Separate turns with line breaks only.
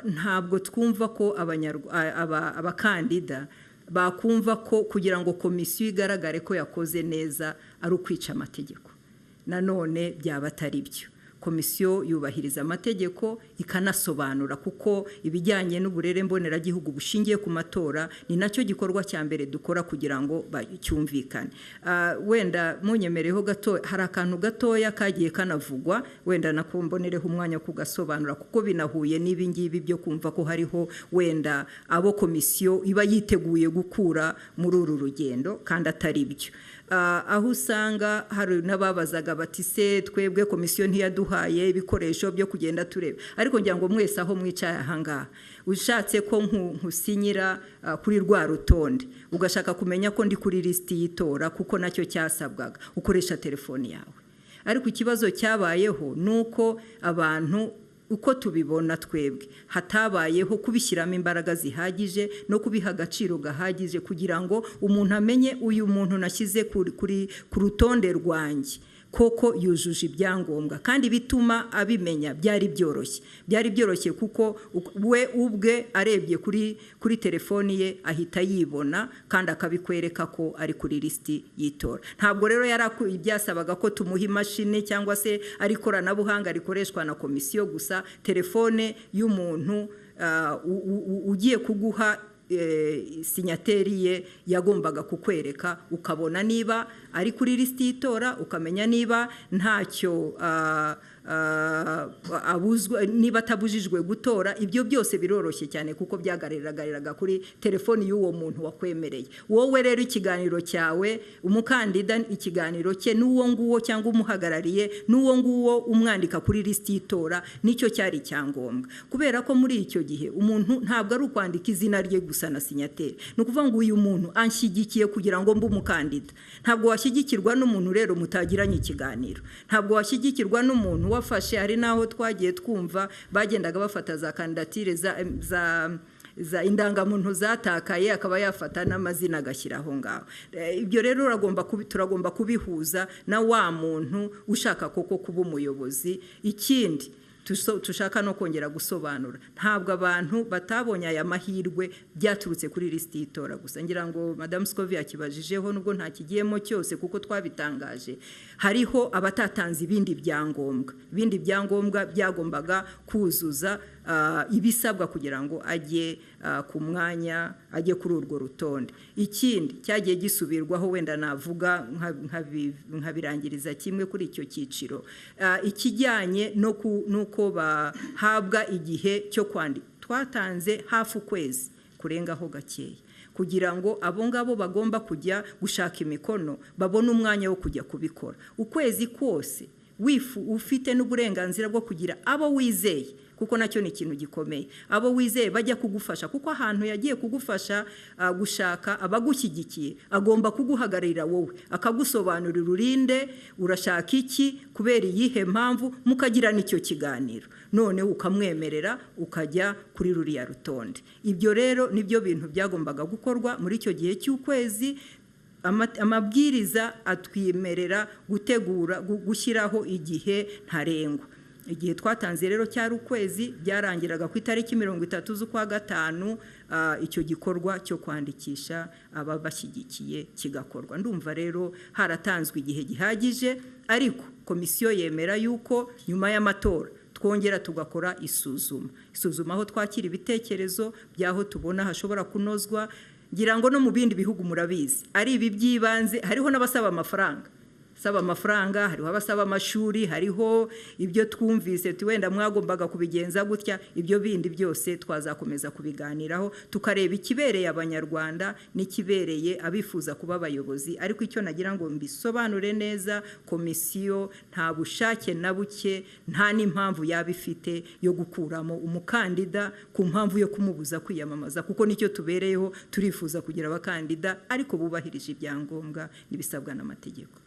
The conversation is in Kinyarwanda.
ntabwo twumva ko abakandida bakumva ko kugira ngo komisiyo igaragare ko yakoze neza ari ukwica amategeko. Nanone byaba atari byo. Komisiyo yubahiriza amategeko ikanasobanura, kuko ibijyanye n'uburere mboneragihugu bushingiye ku matora ni nacyo gikorwa cya mbere dukora kugira ngo cyumvikane. Wenda munyemereho gato, hari akantu gatoya kagiye kanavugwa, wenda nakumbonereho umwanya kugasobanura kuko binahuye n'ibi ngibi byo kumva ko hariho wenda abo komisiyo iba yiteguye gukura muri uru rugendo kandi atari byo. Aho usanga hari n'ababazaga bati se twebwe komisiyo ntiyaduhaye ibikoresho byo kugenda tureba, ariko ngira ngo mwese aho mwicaye ahangaha ushatse ko nkusinyira kuri rwa rutonde ugashaka kumenya ko ndi kuri lisiti y'itora kuko nacyo cyasabwaga, ukoresha telefoni yawe. Ariko ikibazo cyabayeho nuko abantu uko tubibona twebwe hatabayeho kubishyiramo imbaraga zihagije no kubiha agaciro gahagije kugira ngo umuntu amenye uyu muntu nashyize ku rutonde rwanjye koko yujuje ibyangombwa, kandi bituma abimenya byari byoroshye kuko we ubwe arebye kuri telefoni ye ahita yibona kandi akabikwereka ko ari kuri lisiti y'itora. Ntabwo rero byasabaga ko tumuha imashini cyangwa se ari ikoranabuhanga rikoreshwa na komisiyo gusa. Telefone y'umuntu ugiye kuguha sinyateri ye yagombaga kukwereka, ukabona niba ari kuri lisiti y'itora, ukamenya niba ntacyo niba atabujijwe gutora. Ibyo byose biroroshye cyane kuko byagaragariraga kuri telefoni y'uwo muntu wakwemereye. Wowe rero ikiganiro cyawe, umukandida ikiganiro cye n'uwo nguwo cyangwa umuhagarariye n'uwo nguwo umwandika kuri lisiti y'itora, nicyo cyari cyangombwa. Kubera ko muri icyo gihe umuntu ntabwo ari ukwandika izina rye gusa na sinyateri, ni ukuvuga ngo uyu muntu anshyigikiye kugira ngo mbe umukandida. Ntabwo washyigikirwa n'umuntu rero mutagiranye ikiganiro, ntabwo washyigikirwa n'umuntu wafashe. Hari naho twagiye twumva bagendaga bafata za kandidatire za indangamuntu zatakaye, akaba yafata n'amazina agashyiraho ngaho. Ibyo rero turagomba kubihuza na wa muntu ushaka koko kuba umuyobozi. Ikindi tushaka no kongera gusobanura, ntabwo abantu batabonye aya mahirwe byaturutse kuri lisiti y'itora gusa. Ngira ngo Madame Scovia akibajijeho nubwo nta kigiyemo cyose kuko twabitangaje. Hariho abatatanze ibindi byangombwa byagombaga kuzuza ibisabwa kugira ngo ajye ku mwanya, ajye kuri urwo rutonde. Ikindi cyagiye gisubirwaho, wenda navuga nkabirangiriza kimwe kuri icyo cyiciro, ikijyanye nuko bahabwa igihe cyo kwandika. Twatanze hafi ukwezi kurengaho gakeya kugira ngo abo ngabo bagomba kujya gushaka imikono babone umwanya wo kujya kubikora. Ukwezi kose ufite n'uburenganzira bwo kugira abo wizeye, kuko nacyo ni ikintu gikomeye. Abo wizeye bajya kugufasha, kuko ahantu yagiye kugufasha gushaka abagushyigikiye agomba kuguhagararira wowe, akagusobanurira urinde, urashaka iki, kubera iyihe mpamvu, mukagira n'icyo kiganiro, none ukamwemerera ukajya kuri ruriya rutonde. Ibyo rero nibyo bintu byagombaga gukorwa muri icyo gihe cy'ukwezi. Amabwiriza atwemerera gushyiraho igihe ntarengwa. Igihe twatanze rero cyari ukwezi, byarangiraga ku itariki 30 z'ukwa gatanu, icyo gikorwa cyo kwandikisha ababashyigikiye kigakorwa. Ndumva rero haratanzwe igihe gihagije, ariko komisiyo yemera yuko nyuma y'amatora twongera tugakora isuzuma aho twakira ibitekerezo byaho tubona hashobora kunozwa. Ngira ngo no mu bindi bihugu murabizi ari ibi byibanze, hariho n'abasaba amafaranga, hariho abasaba amashuri, hariho ibyo twumvise wenda mwagombaga kubigenza gutya. Ibyo bindi byose twazakomeza kubiganiraho, tukareba ikibereye abanyarwanda n'ikibereye abifuza kuba abayobozi. Ariko icyo nagira ngo mbisobanure neza, komisiyo nta bushake na buke, nta n'impamvu yabifite yo gukuramo umukandida ku mpamvu yo kumubuza kwiyamamaza, kuko nicyo tubereyeho. Turifuza kugira abakandida ariko bubahirije ibyangombwa n'ibisabwa n'amategeko.